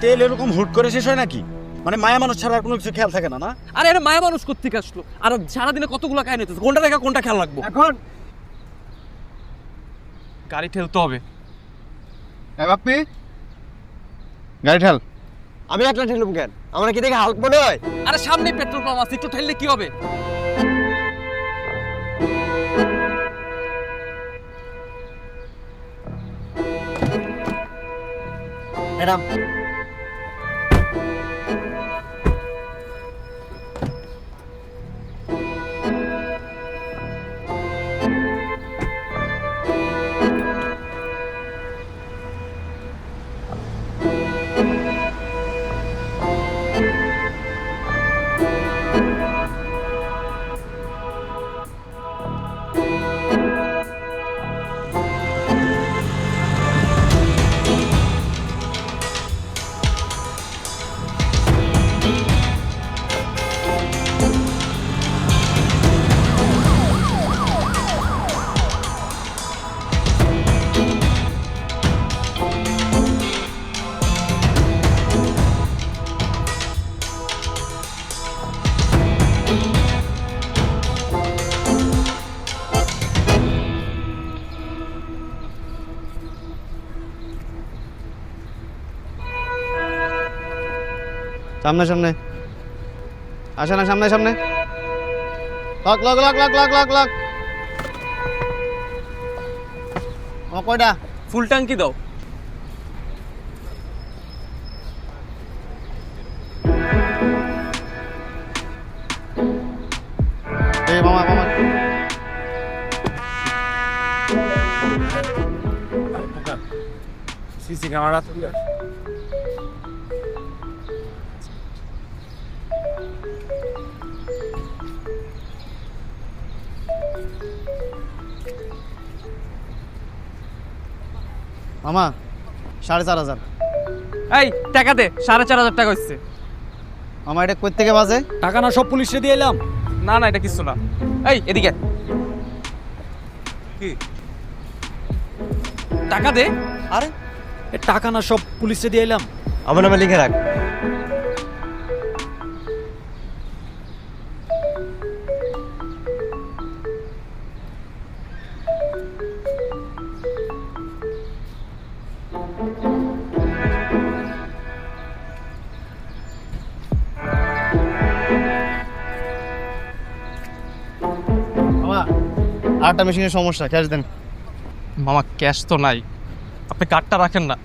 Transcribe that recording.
তেল এরকম হুট করে শেষ হয় নাকি? মানে মায়া মানুষ ছাড়া আর কোনো কিছু খেয়াল থাকে না না? আরে এটা মায়া মানুষ কোত্থেকে আসলো? আর সারাদিনে কতগুলো কাহিনী হচ্ছে, কোনটা দেখা কোনটা খেয়াল রাখবো? এখন গাড়ি ঠেলতে হবে। বাপ্পি গাড়ি ঠেল। আমি একটা ঠেলুম কেন? আমার কি দেখে হালক মনে হয়? আরে সামনে পেট্রোল পাম্প আছে, একটু ঠেললে কি হবে? ম্যাডাম সামনে সামনে আসে না, সামনে সামনে লক লক লক লক লক লক লক। ও কয়টা? ফুল ট্যাঙ্কি দাও। এই মামা মামা সিসি ক্যামেরা মামা 4,500। এই টাকা দে, 4,500 টাকা হচ্ছে। মামা এটা কই থেকে বাজে? টাকা না সব পুলিশে দিয়ে এলাম। না না, এটা কিছু না। এই এদিকে কি টাকা দে। আরে টাকা না সব পুলিশে দিয়ে এলাম। আমার নামে লিখে রাখ। মামা আরেকটা মেশিনের সমস্যা, ক্যাশ দেন। মামা ক্যাশ তো নাই, আপনি কার্ডটা রাখেন না।